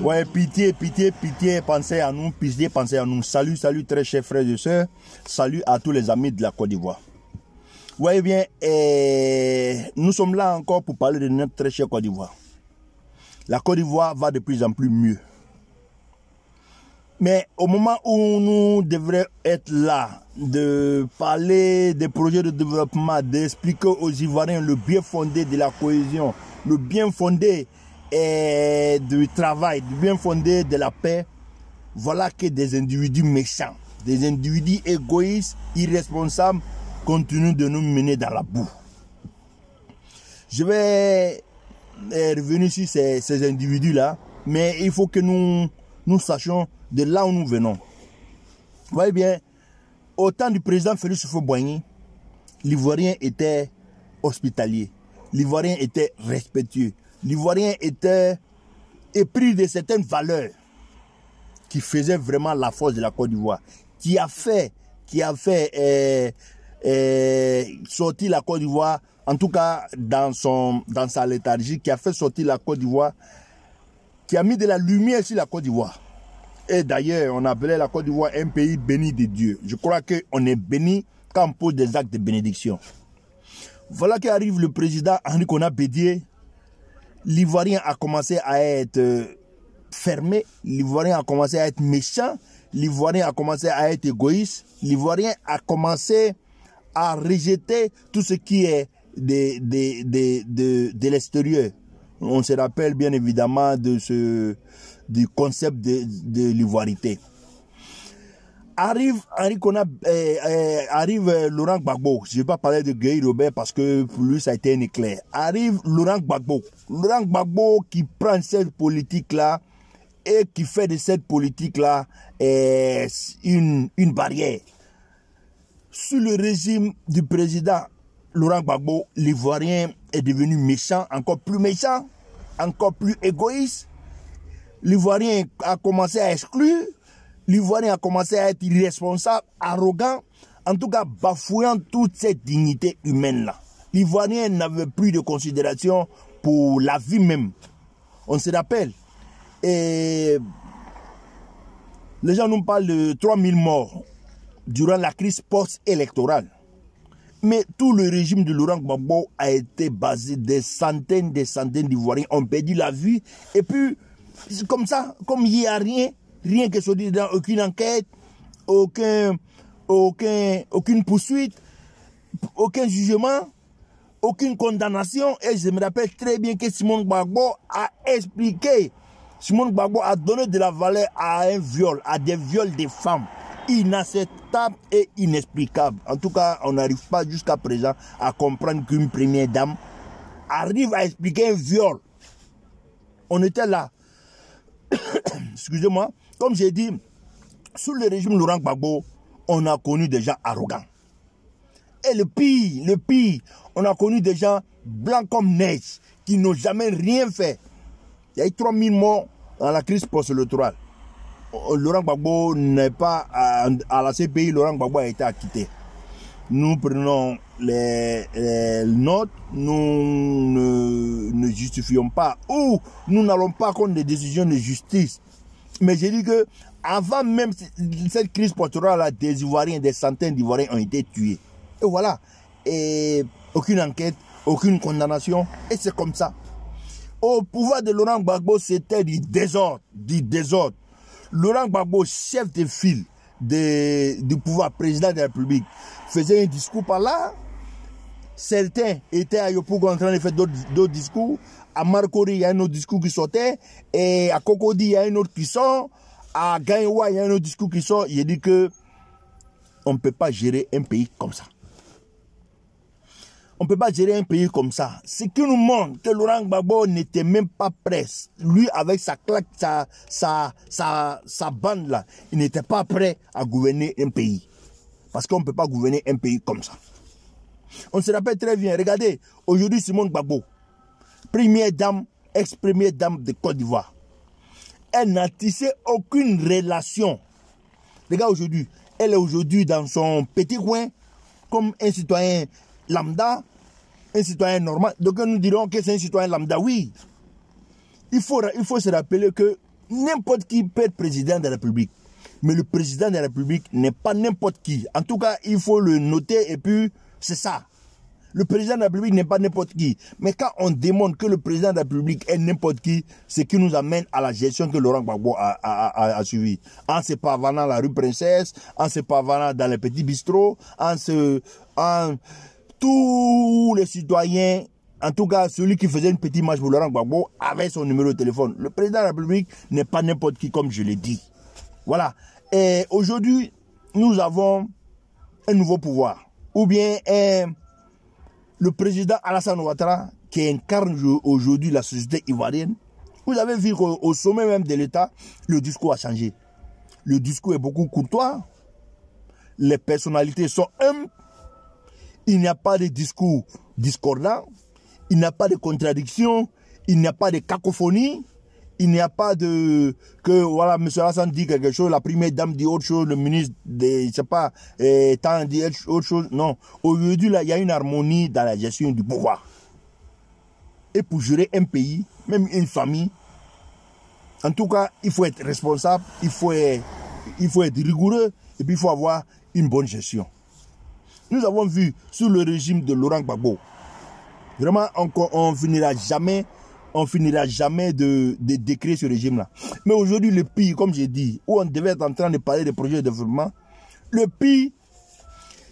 Ouais, pitié, pitié, pitié, pensez à nous, pitié, pensez à nous. Salut, salut, très chers frères et sœurs. Salut à tous les amis de la Côte d'Ivoire. Ouais, bien, nous sommes là encore pour parler de notre très chère Côte d'Ivoire. La Côte d'Ivoire va de plus en plus mieux. Mais au moment où nous devrions être là, de parler des projets de développement, d'expliquer aux Ivoiriens le bien fondé de la cohésion, le bien fondé du travail, du bien fondé de la paix, voilà que des individus méchants, des individus égoïstes, irresponsables, continuent de nous mener dans la boue. Je vais revenir sur ces individus-là, mais il faut que nous sachions de là où nous venons. Vous voyez bien, au temps du président Félix Houphouët-Boigny, l'Ivoirien était hospitalier, l'Ivoirien était respectueux, l'Ivoirien était épris de certaines valeurs qui faisaient vraiment la force de la Côte d'Ivoire, qui a fait sortir la Côte d'Ivoire, en tout cas dans sa léthargie, qui a fait sortir la Côte d'Ivoire, qui a mis de la lumière sur la Côte d'Ivoire. Et d'ailleurs, on appelait la Côte d'Ivoire un pays béni de Dieu. Je crois qu'on est béni quand on pose des actes de bénédiction. Voilà qu'arrive le président Henri Konan Bédié. L'Ivoirien a commencé à être fermé, l'Ivoirien a commencé à être méchant, l'Ivoirien a commencé à être égoïste, l'Ivoirien a commencé à rejeter tout ce qui est de l'extérieur. On se rappelle bien évidemment du concept de l'ivoirité. Arrive Laurent Gbagbo. Je ne vais pas parler de Guy Robert parce que pour lui ça a été un éclair. Arrive Laurent Gbagbo. Laurent Gbagbo qui prend cette politique-là et qui fait de cette politique-là une barrière. Sous le régime du président Laurent Gbagbo, l'Ivoirien est devenu méchant, encore plus égoïste. L'Ivoirien a commencé à exclure. L'Ivoirien a commencé à être irresponsable, arrogant, en tout cas bafouant toute cette dignité humaine-là. L'Ivoirien n'avait plus de considération pour la vie même. On se rappelle. Et les gens nous parlent de 3000 morts durant la crise post-électorale. Mais tout le régime de Laurent Gbagbo a été basé, des centaines d'Ivoiriens ont perdu la vie. Et puis, comme ça, comme il n'y a rien que se dit dans aucune enquête, aucune poursuite, aucun jugement, aucune condamnation. Et je me rappelle très bien que Simone Gbagbo a expliqué, Simone Gbagbo a donné de la valeur à un viol, à des viols des femmes. Inacceptable et inexplicable. En tout cas, on n'arrive pas jusqu'à présent à comprendre qu'une première dame arrive à expliquer un viol. On était là. Excusez-moi. Comme j'ai dit, sous le régime Laurent Gbagbo, on a connu des gens arrogants. Et le pire, on a connu des gens blancs comme neige, qui n'ont jamais rien fait. Il y a eu 3000 morts dans la crise post-électorale. Laurent Gbagbo n'est pas à la CPI, Laurent Gbagbo a été acquitté. Nous prenons les notes, nous ne justifions pas, ou nous n'allons pas contre des décisions de justice. Mais j'ai dit que avant même cette crise post-électorale, des Ivoiriens, des centaines d'Ivoiriens ont été tués. Et voilà. Et aucune enquête, aucune condamnation, et c'est comme ça. Au pouvoir de Laurent Gbagbo, c'était du désordre, Laurent Gbagbo, chef de file du pouvoir, président de la République, faisait un discours par là. Certains étaient à Yopougon en train de faire d'autres discours. À Marcory, il y a un autre discours qui sortait. Et à Cocody, il y a un autre qui sort. À Gaïwa, il y a un autre discours qui sort. Il dit que on ne peut pas gérer un pays comme ça. On ne peut pas gérer un pays comme ça. Ce qui nous montre que Laurent Gbagbo n'était même pas prêt. Lui, avec sa claque, sa bande là, il n'était pas prêt à gouverner un pays. Parce qu'on ne peut pas gouverner un pays comme ça. On se rappelle très bien. Regardez, aujourd'hui, Simone Gbagbo, première dame, ex-première dame de Côte d'Ivoire. Elle n'a tissé aucune relation. Regarde aujourd'hui, elle est aujourd'hui dans son petit coin, comme un citoyen lambda, un citoyen normal. Donc nous dirons que c'est un citoyen lambda, oui. Il faut se rappeler que n'importe qui peut être président de la République. Mais le président de la République n'est pas n'importe qui. En tout cas, il faut le noter et puis c'est ça. Le président de la République n'est pas n'importe qui. Mais quand on démontre que le président de la République est n'importe qui, c'est qui nous amène à la gestion que Laurent Gbagbo a suivie. En se pavanant la rue Princesse, en se pavanant dans les petits bistrots, tous les citoyens, en tout cas celui qui faisait une petite marche pour Laurent Gbagbo, avait son numéro de téléphone. Le président de la République n'est pas n'importe qui, comme je l'ai dit. Voilà. Et aujourd'hui, nous avons un nouveau pouvoir. Ou bien le président Alassane Ouattara, qui incarne aujourd'hui la société ivoirienne. Vous avez vu qu'au sommet même de l'État, le discours a changé. Le discours est beaucoup courtois. Les personnalités sont humbles. Il n'y a pas de discours discordant. Il n'y a pas de contradiction. Il n'y a pas de cacophonie. Il n'y a pas de... que voilà, M. Alassane dit quelque chose, la première dame dit autre chose, le ministre, je ne sais pas, tant dit autre chose. Non. Aujourd'hui, là, il y a une harmonie dans la gestion du pouvoir. Et pour gérer un pays, même une famille, en tout cas, il faut être responsable, il faut être rigoureux, et puis il faut avoir une bonne gestion. Nous avons vu sous le régime de Laurent Gbagbo, vraiment, on finira jamais de décrire ce régime-là. Mais aujourd'hui, le pire, comme j'ai dit, où on devait être en train de parler des projets de développement, le pire,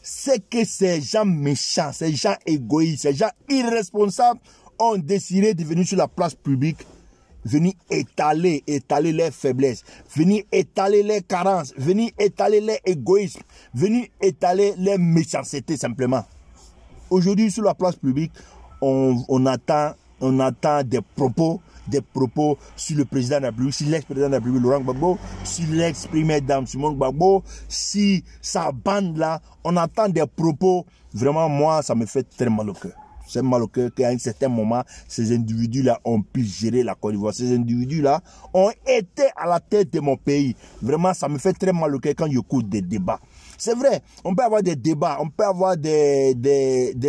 c'est que ces gens méchants, ces gens égoïstes, ces gens irresponsables ont décidé de venir sur la place publique, venir étaler leurs faiblesses, venir étaler leurs carences, venir étaler leur égoïsme, venir étaler leur méchanceté simplement. Aujourd'hui, sur la place publique, on attend des propos sur le président de la République, sur l'ex-président de la République, Laurent Gbagbo, sur l'ex-première dame, Simone Gbagbo, si sa bande-là, on attend des propos. Vraiment, moi, ça me fait très mal au cœur. C'est mal au cœur qu'à un certain moment, ces individus-là ont pu gérer la Côte d'Ivoire. Ces individus-là ont été à la tête de mon pays. Vraiment, ça me fait très mal au cœur quand j'écoute des débats. C'est vrai, on peut avoir des débats, on peut avoir des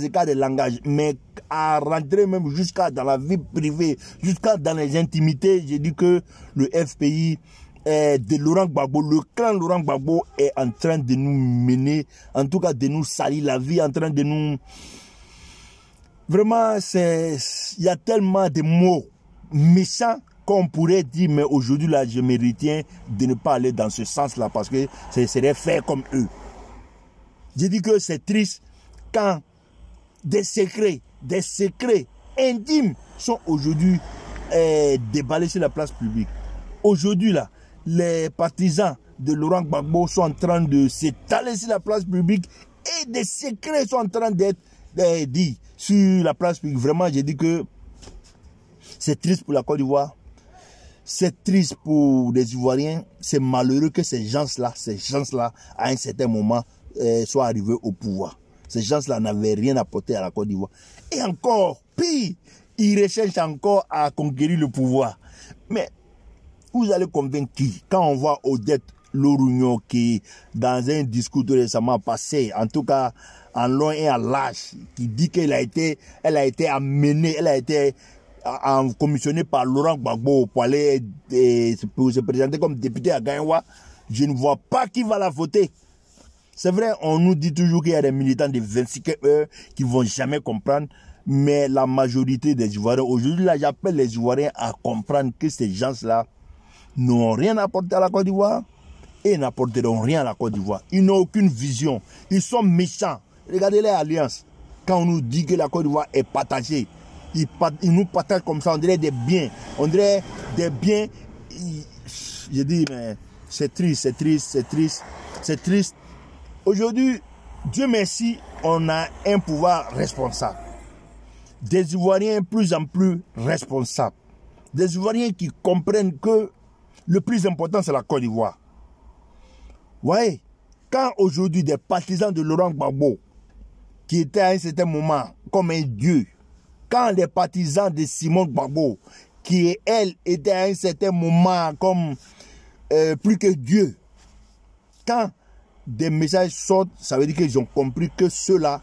écarts de langage, mais à rentrer même jusqu'à dans la vie privée, jusqu'à dans les intimités, j'ai dit que le FPI de Laurent Gbagbo, le clan Laurent Gbagbo est en train de nous mener, en tout cas de nous salir la vie, en train de nous... Vraiment, il y a tellement de mots méchants qu'on pourrait dire, mais aujourd'hui, là, je me retiens de ne pas aller dans ce sens-là parce que ce serait faire comme eux. J'ai dit que c'est triste quand des secrets intimes sont aujourd'hui déballés sur la place publique. Aujourd'hui, là, les partisans de Laurent Gbagbo sont en train de s'étaler sur la place publique et des secrets sont en train d'être dits sur la place publique. Vraiment, j'ai dit que c'est triste pour la Côte d'Ivoire. C'est triste pour les Ivoiriens. C'est malheureux que ces gens-là, à un certain moment, soient arrivés au pouvoir. Ces gens-là n'avaient rien apporté à la Côte d'Ivoire. Et encore, pire, ils recherchent encore à conquérir le pouvoir. Mais vous allez convaincre qui? Quand on voit Odette Lorugno qui, dans un discours tout récemment passé, en tout cas en long et en large, qui dit qu'elle a été amenée, elle a été commissionné par Laurent Gbagbo pour aller pour se présenter comme député à Gaïwa, je ne vois pas qui va la voter. C'est vrai, on nous dit toujours qu'il y a des militants de 26 heures qui ne vont jamais comprendre, mais la majorité des Ivoiriens, aujourd'hui, là, j'appelle les Ivoiriens à comprendre que ces gens-là n'ont rien apporté à la Côte d'Ivoire et n'apporteront rien à la Côte d'Ivoire. Ils n'ont aucune vision. Ils sont méchants. Regardez les alliances. Quand on nous dit que la Côte d'Ivoire est partagée, ils nous partagent comme ça, on dirait des biens. On dirait des biens. Je dis, mais c'est triste, c'est triste, c'est triste, c'est triste. Aujourd'hui, Dieu merci, on a un pouvoir responsable. Des Ivoiriens plus en plus responsables. Des Ivoiriens qui comprennent que le plus important, c'est la Côte d'Ivoire. Vous voyez, quand aujourd'hui des partisans de Laurent Gbagbo, qui étaient à un certain moment comme un dieu, quand les partisans de Simone Gbagbo, qui elle était à un certain moment comme plus que Dieu, quand des messages sortent, ça veut dire qu'ils ont compris que ceux-là,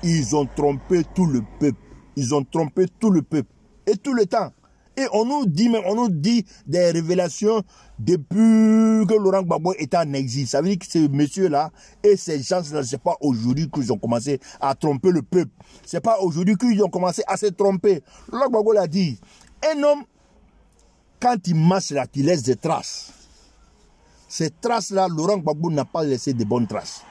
Ils ont trompé tout le peuple. Ils ont trompé tout le peuple. Et tout le temps. Et on nous dit des révélations depuis que Laurent Gbagbo était en exil. Ça veut dire que ces messieurs-là et ces gens-là, c'est pas aujourd'hui qu'ils ont commencé à tromper le peuple. C'est pas aujourd'hui qu'ils ont commencé à se tromper. Laurent Gbagbo l'a dit. Un homme, quand il marche là, qu'il laisse des traces. Ces traces-là, Laurent Gbagbo n'a pas laissé de bonnes traces.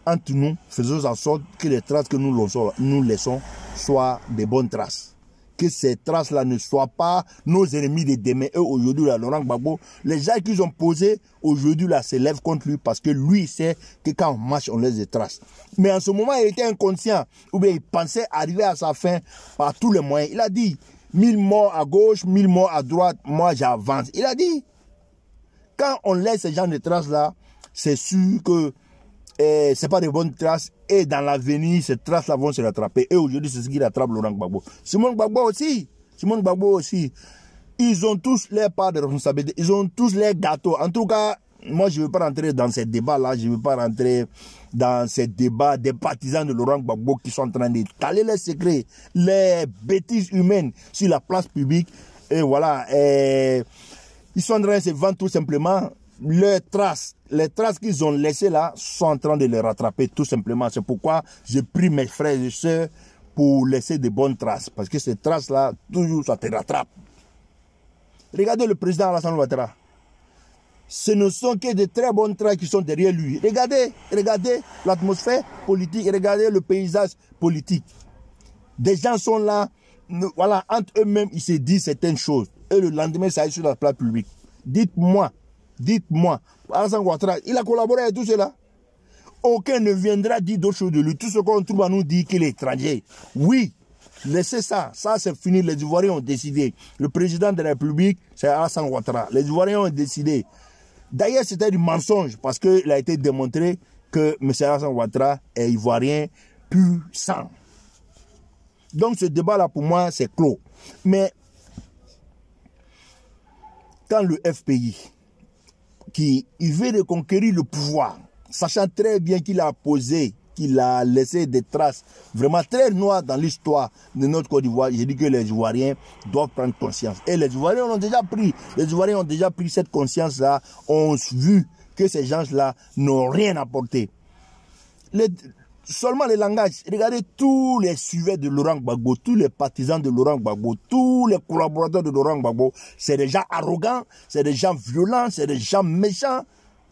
Entre nous, faisons en sorte que les traces que nous laissons soient des bonnes traces. Que ces traces-là ne soient pas nos ennemis de demain. Et aujourd'hui, Laurent Gbagbo, les gens qu'ils ont posés, aujourd'hui, là, se lèvent contre lui parce que lui, il sait que quand on marche, on laisse des traces. Mais en ce moment, il était inconscient, ou bien il pensait arriver à sa fin par tous les moyens. Il a dit, 1000 morts à gauche, 1000 morts à droite, moi j'avance. Il a dit, quand on laisse ces gens de traces-là, c'est sûr que c'est pas de bonnes traces et dans l'avenir ces traces là vont se rattraper et aujourd'hui c'est ce qui rattrape Laurent Gbagbo. Simon Gbagbo aussi, ils ont tous leur part de responsabilité, ils ont tous leurs gâteaux. En tout cas, moi je ne veux pas rentrer dans ces débats là, je ne veux pas rentrer dans ces débats des partisans de Laurent Gbagbo qui sont en train d'étaler les secrets, les bêtises humaines sur la place publique et voilà, ils sont en train de se vendre tout simplement. Les traces qu'ils ont laissées là sont en train de les rattraper tout simplement. C'est pourquoi je prie mes frères et sœurs pour laisser de bonnes traces. Parce que ces traces-là, toujours ça te rattrape. Regardez le président Alassane Ouattara. Ce ne sont que de très bonnes traces qui sont derrière lui. Regardez l'atmosphère politique, regardez le paysage politique. Des gens sont là, voilà, entre eux-mêmes, ils se disent certaines choses. Et le lendemain, ça est sur la place publique. Dites-moi, Alassane Ouattara, il a collaboré avec tout cela. Aucun ne viendra dire d'autres choses de lui. Tout ce qu'on trouve à nous dire qu'il est étranger. Oui, laissez ça. Ça, c'est fini. Les Ivoiriens ont décidé. Le président de la République, c'est Alassane Ouattara. Les Ivoiriens ont décidé. D'ailleurs, c'était du mensonge parce qu'il a été démontré que M. Alassane Ouattara est Ivoirien pur sang. Donc, ce débat-là, pour moi, c'est clos. Mais quand le FPI, il veut reconquérir le pouvoir, sachant très bien qu'il a posé, qu'il a laissé des traces vraiment très noires dans l'histoire de notre Côte d'Ivoire, j'ai dit que les Ivoiriens doivent prendre conscience. Et les Ivoiriens ont déjà pris cette conscience-là, ont vu que ces gens-là n'ont rien apporté. Seulement le langage. Regardez tous les suiveurs de Laurent Gbagbo, tous les partisans de Laurent Gbagbo, tous les collaborateurs de Laurent Gbagbo, c'est des gens arrogants, c'est des gens violents, c'est des gens méchants.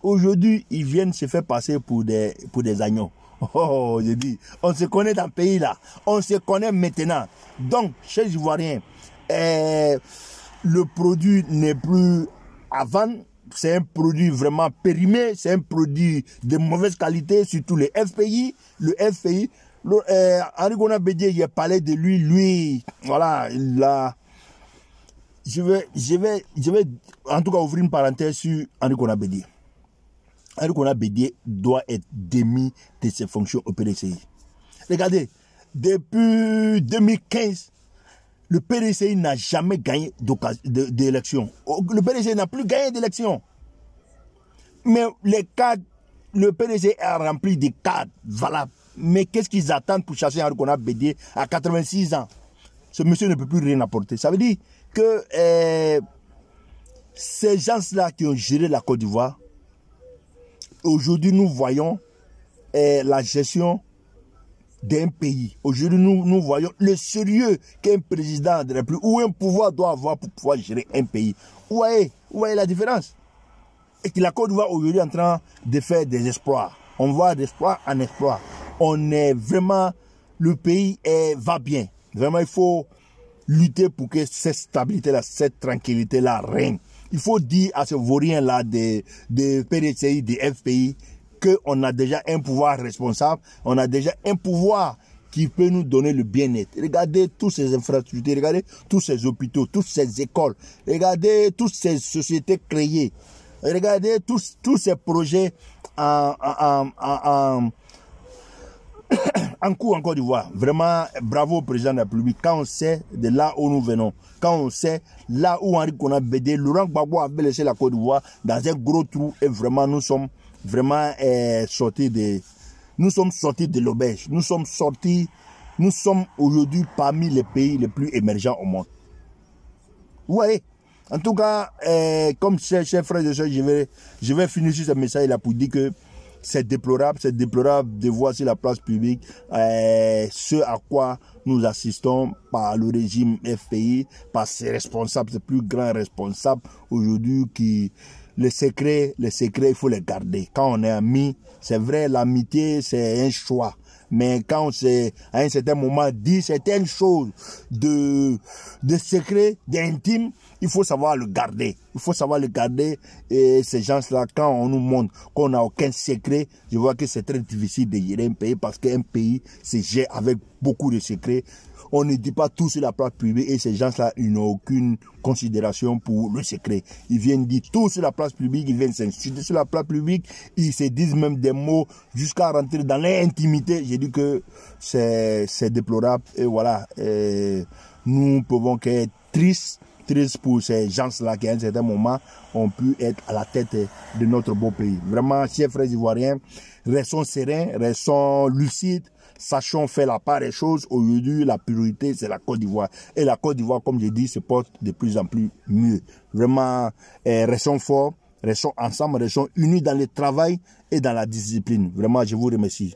Aujourd'hui, ils viennent se faire passer pour des agneaux. Oh, je dis, on se connaît dans le pays là, on se connaît maintenant. Donc, chez les Ivoiriens, le produit n'est plus à vendre. C'est un produit vraiment périmé, c'est un produit de mauvaise qualité, surtout le FPI. Le FPI, Henri Konan Bédié, il a parlé de lui, voilà, je vais en tout cas ouvrir une parenthèse sur Henri Konan Bédié. Henri Konan Bédié doit être démis de ses fonctions au PDCI. Regardez, depuis 2015, le PDCI n'a jamais gagné d'élection. Le PDCI n'a plus gagné d'élection. Mais les cadres, le PDCI a rempli des cadres valables. Mais qu'est-ce qu'ils attendent pour chasser Henri Konan Bédié à 86 ans? Ce monsieur ne peut plus rien apporter. Ça veut dire que ces gens-là qui ont géré la Côte d'Ivoire, aujourd'hui nous voyons la gestion d'un pays. Aujourd'hui, nous voyons le sérieux qu'un président de la République ou un pouvoir doit avoir pour pouvoir gérer un pays. Vous voyez la différence? Et que la Côte d'Ivoire aujourd'hui est en train de faire des exploits. On voit d'exploit en exploit. On est vraiment, le pays va bien. Vraiment, il faut lutter pour que cette stabilité-là, cette tranquillité-là règne. Il faut dire à ce vaurien-là de PDCI, de FPI, qu'on a déjà un pouvoir responsable, on a déjà un pouvoir qui peut nous donner le bien-être. Regardez toutes ces infrastructures, regardez tous ces hôpitaux, toutes ces écoles, regardez toutes ces sociétés créées, regardez tous ces projets en cours en Côte d'Ivoire. Vraiment, bravo au président de la République. Quand on sait de là où nous venons, quand on sait là où Henri Konan Bédié, Laurent Gbagbo avait laissé la Côte d'Ivoire dans un gros trou et vraiment nous sommes vraiment sortis de... Nous sommes sortis de l'auberge. Nous sommes aujourd'hui parmi les pays les plus émergents au monde. Ouais. En tout cas, comme chers frères et sœurs, je vais finir sur ce message-là pour dire que c'est déplorable de voir sur la place publique ce à quoi nous assistons par le régime FPI, par ses responsables, ses plus grands responsables aujourd'hui qui... Les secrets, il faut les garder. Quand on est amis, c'est vrai, l'amitié, c'est un choix. Mais quand on s'est, à un certain moment, dit certaines choses de secret, d'intime, il faut savoir le garder. Il faut savoir le garder. Et ces gens-là, quand on nous montre qu'on n'a aucun secret, je vois que c'est très difficile de gérer un pays parce qu'un pays se gère avec beaucoup de secrets. On ne dit pas tout sur la place publique et ces gens-là, ils n'ont aucune considération pour le secret. Ils viennent dire tout sur la place publique, ils viennent s'insulter sur la place publique, ils se disent même des mots jusqu'à rentrer dans l'intimité. J'ai dit que c'est déplorable et voilà. Nous pouvons qu'être tristes pour ces gens-là qui à un certain moment ont pu être à la tête de notre beau pays. Vraiment, chers frères ivoiriens, restons sereins, restons lucides, sachons faire la part des choses. Aujourd'hui, la priorité, c'est la Côte d'Ivoire. Et la Côte d'Ivoire, comme je dis, se porte de plus en plus mieux. Vraiment, restons forts, restons ensemble, restons unis dans le travail et dans la discipline. Vraiment, je vous remercie.